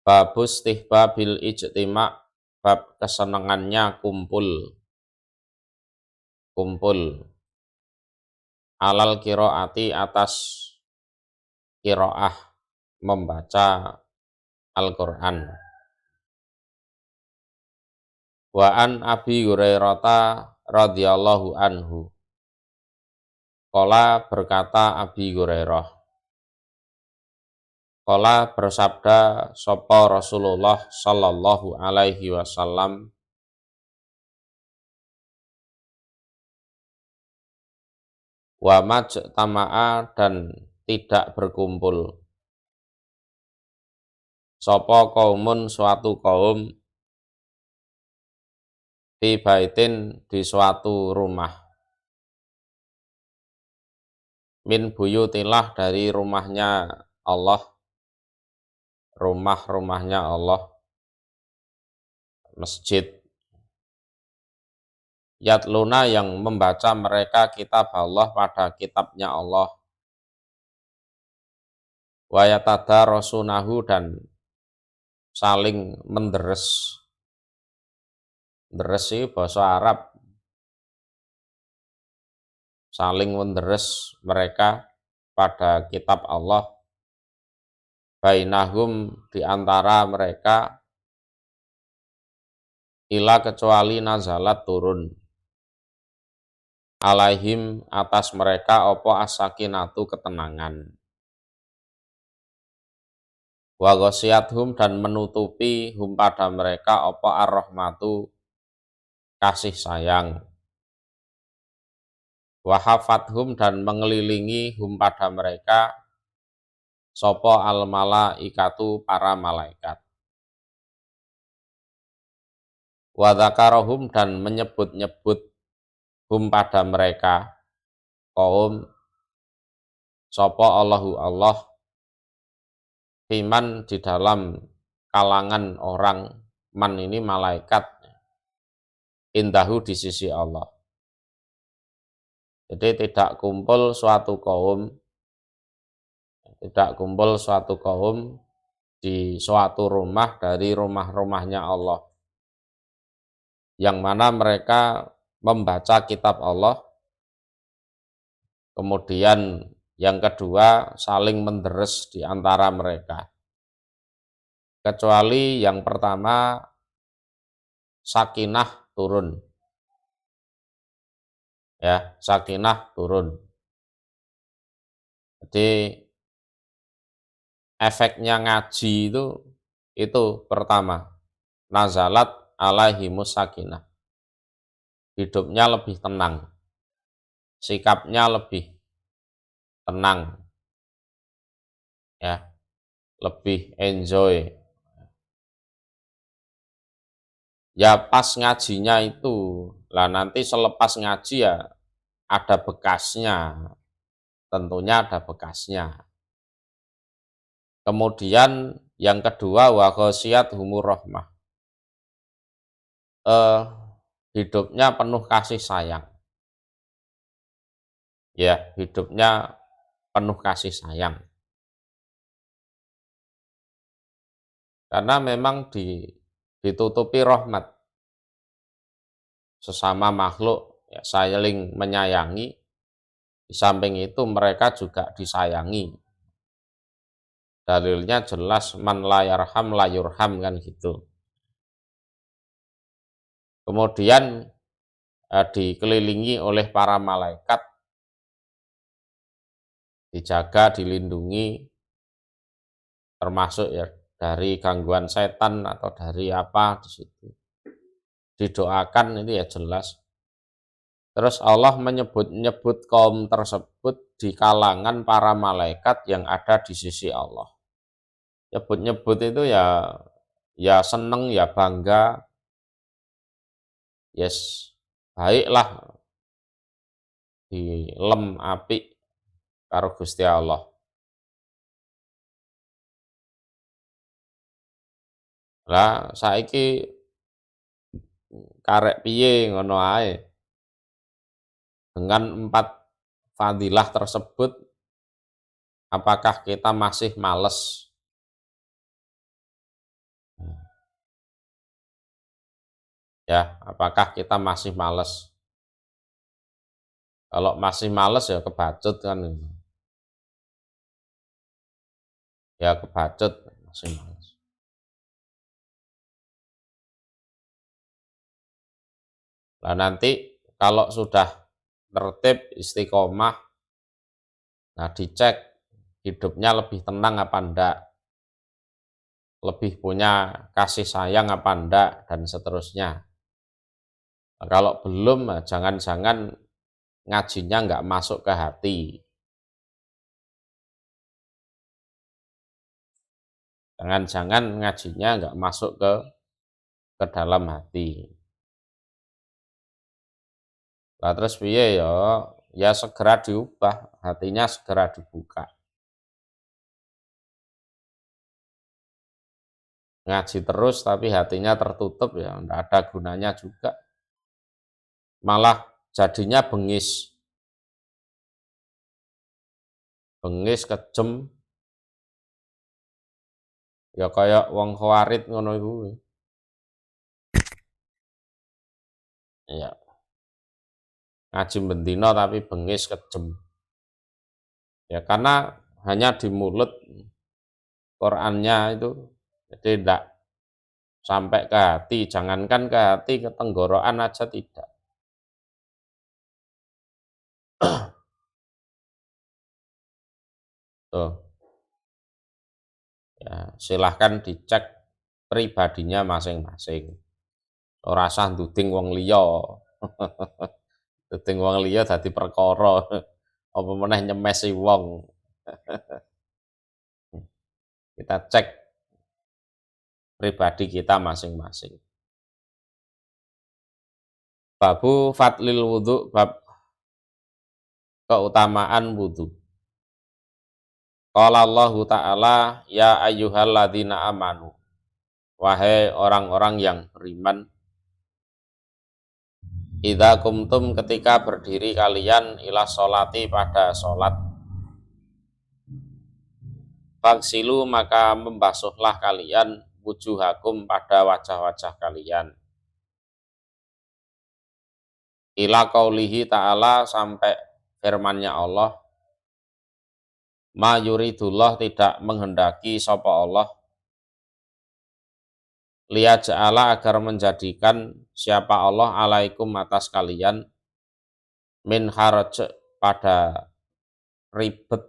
Babus istihbabil ijtima', bab kesenangannya kumpul alal qiraati atas qiraah membaca Al-Qur'an. Wa an Abi Hurairah radhiyallahu anhu. Qala berkata Abi Hurairah, qala bersabda sapa Rasulullah sallallahu alaihi wasallam, wa majtama'a dan tidak berkumpul sapa kaumun suatu kaum fi baitin di suatu rumah min buyutillah dari rumahnya Allah, rumahnya Allah, masjid, yatluna yang membaca mereka kitab Allah pada kitabnya Allah, wa yatadarasunahu dan saling menderes. Deres sih bahasa Arab, saling menderes mereka pada kitab Allah, bainahum di antara mereka, ila kecuali nazalat turun, alaihim atas mereka opo as-sakinatu ketenangan, wa ghasyiathum dan menutupi hum pada mereka opo ar-rahmatu kasih sayang, wa hafathum dan mengelilingi hum pada mereka sopo al-malaikatu para malaikat, wa dzakarahum dan menyebut-nyebut hum pada mereka kaum sopo Allahu Allah, fiman di dalam kalangan orang, man ini malaikat, indahu di sisi Allah. Jadi tidak kumpul suatu kaum di suatu rumah dari rumah-rumahnya Allah, yang mana mereka membaca kitab Allah, kemudian yang kedua saling menderes di antara mereka, kecuali yang pertama sakinah turun, ya, sakinah turun. Jadi efeknya ngaji itu pertama, nazalat alaihimus sakinah, hidupnya lebih tenang, sikapnya lebih tenang, ya, lebih enjoy. Ya pas ngajinya itu, lah nanti selepas ngaji ya ada bekasnya, tentunya ada bekasnya. Kemudian yang kedua, wa ghasyiat humur rahmah, hidupnya penuh kasih sayang, ya, hidupnya penuh kasih sayang, karena memang ditutupi rahmat, sesama makhluk ya, saling menyayangi, di samping itu mereka juga disayangi. Dalilnya jelas, man la yarham la yurham, kan gitu. Kemudian dikelilingi oleh para malaikat, dijaga, dilindungi, termasuk ya dari gangguan setan atau dari apa di situ. Didoakan itu ya jelas. Terus Allah menyebut-nyebut kaum tersebut di kalangan para malaikat yang ada di sisi Allah. Nyebut-nyebut itu ya seneng, ya bangga, yes, baiklah, dilem apik karo Gusti Allah. Lah saiki karek piye ngono ae. Dengan 4 fadilah tersebut, apakah kita masih males Ya, apakah kita masih males? Kalau masih males ya kebacut kan, ya kebacut masih males. Nah nanti kalau sudah tertib istiqomah, nah dicek hidupnya lebih tenang apa enggak, lebih punya kasih sayang apa enggak, dan seterusnya. Nah, kalau belum, nah jangan-jangan ngajinya enggak masuk ke hati. Jangan-jangan ngajinya enggak masuk ke dalam hati. Lah terus piye ya? Ya segera diubah, hatinya segera dibuka. Ngaji terus tapi hatinya tertutup ya enggak ada gunanya juga. Malah jadinya bengis, bengis kejem, ya kayak wong khawarit ngono iku. Ya, ngaji bendino tapi bengis kejem. Ya karena hanya di mulut Qur'annya itu, jadi tidak sampai ke hati, jangankan ke hati, ke tenggorokan aja tidak. Tuh, ya silahkan dicek pribadinya masing-masing. Ora usah nduding wong liya. Nduding wong liya dadi perkara. Apa meneh nyemesi wong. Kita cek pribadi kita masing-masing. Babu fadlil wudhu, bab keutamaan wudhu. Qala Allah Ta'ala, ya ayyuhalladzina amanu. Wahai orang-orang yang beriman, idza kumtum ketika berdiri kalian ila sholati pada sholat, fagsilu maka membasuhlah kalian wujuhakum pada wajah-wajah kalian. Ila qaulihi ta'ala sampai firman-Nya Allah, ma yuridullah tidak menghendaki sapa Allah, liyaja'ala agar menjadikan siapa Allah alaikum atas kalian min haraj pada ribet,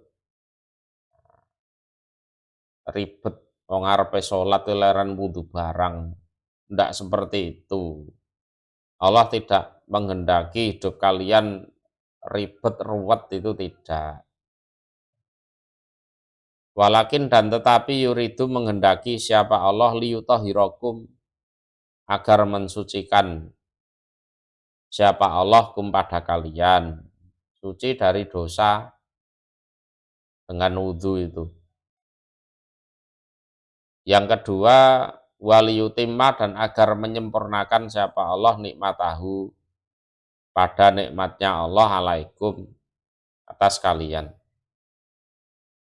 ribet wong arepe salat leren wudu barang, ndak seperti itu. Allah tidak menghendaki hidup kalian ribet ruwet, itu tidak. Walakin dan tetapi yuridu menghendaki siapa Allah liyutahhirakum agar mensucikan siapa Allah kum pada kalian, suci dari dosa dengan wudhu itu. Yang kedua, waliyutimma dan agar menyempurnakan siapa Allah nikmatahu pada nikmatnya Allah alaikum atas kalian.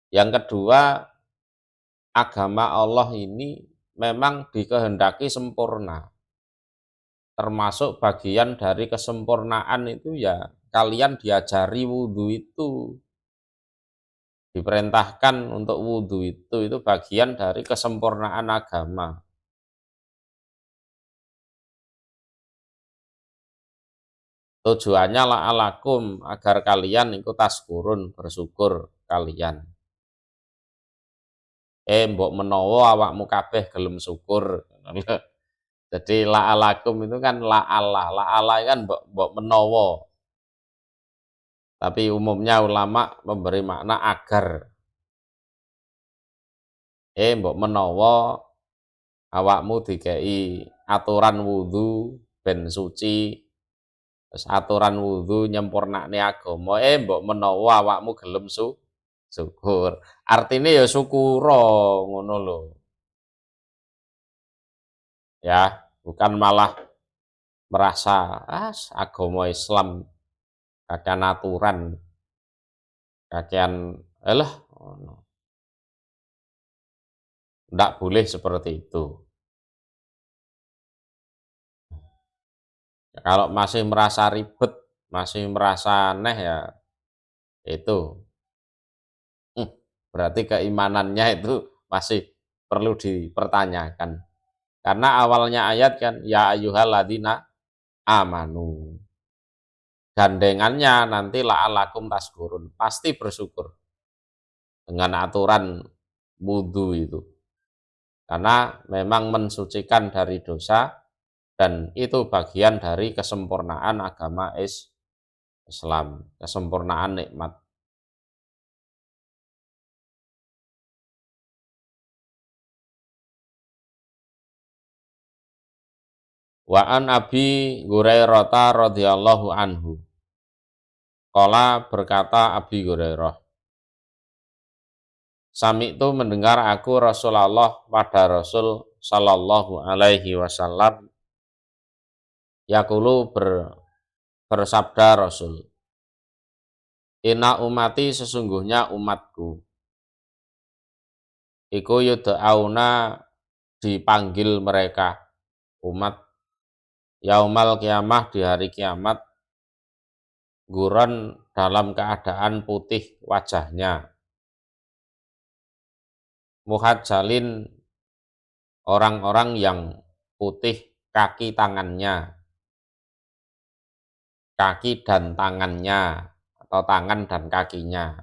Yang kedua, agama Allah ini memang dikehendaki sempurna. Termasuk bagian dari kesempurnaan itu ya kalian diajari wudhu itu. Diperintahkan untuk wudhu itu bagian dari kesempurnaan agama. Tujuannya la'alakum agar kalian ikut taskurun, bersyukur kalian. Mbok menawa awakmu kabeh gelem syukur. Jadi la'alakum itu kan la'ala kan mbok menawa. Tapi umumnya ulama memberi makna agar. Mbok menawa awakmu dikei aturan wudhu ben suci, terus aturan wudhu nyempurnakne agama, mbok menawa awakmu gelem syukur. Artinya ya syukura ngono lho. Ya, bukan malah merasa agama Islam kakean aturan, kakean elah ngono. Ndak boleh seperti itu. Kalau masih merasa ribet, masih merasa aneh ya itu berarti keimanannya itu masih perlu dipertanyakan. Karena awalnya ayat kan ya ayyuhalladzina amanu. Gandengannya nanti la'alakum taskurun, pasti bersyukur dengan aturan wudhu itu. Karena memang mensucikan dari dosa dan itu bagian dari kesempurnaan agama Islam, kesempurnaan nikmat. Wa an Abi Hurairah radhiyallahu anhu. Qala berkata Abi Hurairah, Sami itu mendengar aku Rasulullah pada Rasul sallallahu alaihi wasallam yaqulu bersabda Rasul, Inna umati sesungguhnya umatku iku yud'auna dipanggil mereka umat yaumal kiamah di hari kiamat guron dalam keadaan putih wajahnya muhajjalin orang-orang yang putih kaki dan tangannya atau tangan dan kakinya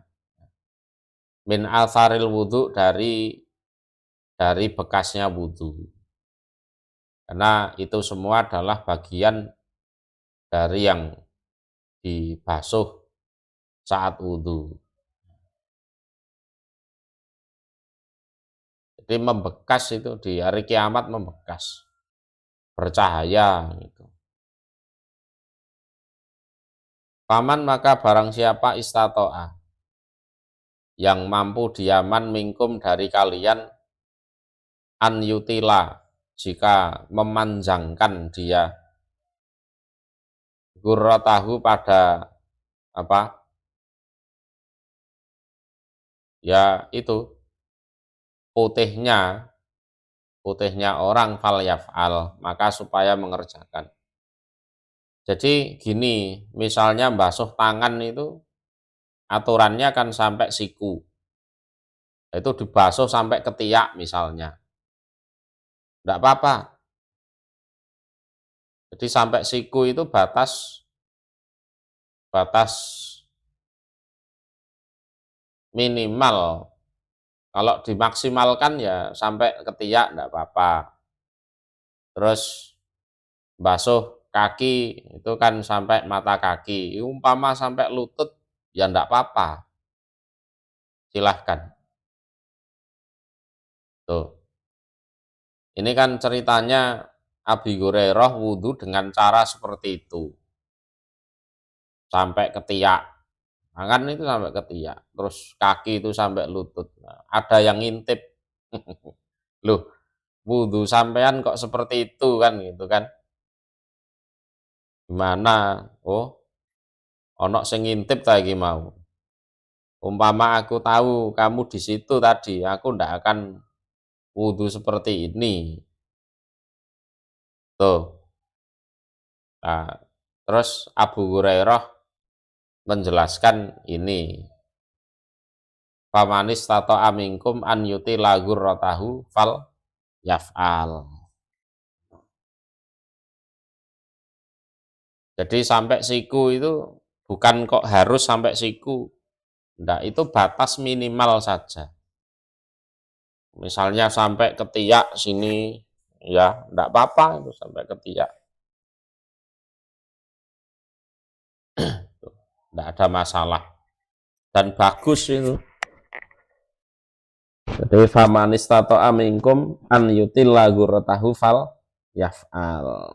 min alsaril wudhu dari bekasnya wudhu, karena itu semua adalah bagian dari yang dibasuh saat wudhu. Jadi membekas itu di hari kiamat, membekas, bercahaya gitu. Paman maka barang siapa istato'a yang mampu diaman minkum dari kalian an yutila jika memanjangkan dia gurratahu pada apa ya itu putihnya orang fal yaf'al, maka supaya mengerjakan. Jadi gini, misalnya basuh tangan itu aturannya kan sampai siku, itu dibasuh sampai ketiak misalnya, tidak apa-apa. Jadi sampai siku itu batas minimal. Kalau dimaksimalkan ya sampai ketiak tidak apa-apa. Terus basuh kaki itu kan sampai mata kaki. Umpama sampai lutut ya tidak apa-apa. Silahkan. Tuh. Ini kan ceritanya Abi Hurairah wudhu dengan cara seperti itu. Sampai ketiak. Nah, kan itu sampai ketiak, terus kaki itu sampai lutut. Nah, ada yang ngintip, loh, wudhu sampean kok seperti itu kan, gitu kan? Gimana? Oh, onok sing ngintip tadi mau. Umpama aku tahu kamu di situ tadi, aku ndak akan wudhu seperti ini. Tuh. Nah, terus Abu Hurairah menjelaskan ini. Famanis tato amingkum an yuti lagur rotahu fal yaf'al. Jadi sampai siku itu bukan kok harus sampai siku. Enggak, itu batas minimal saja. Misalnya sampai ketiak sini, ya enggak apa-apa itu sampai ketiak. Enggak ada masalah. Dan bagus itu. Jadi famanis tato amingkum an yutil lagu rotahu fal yaf'al.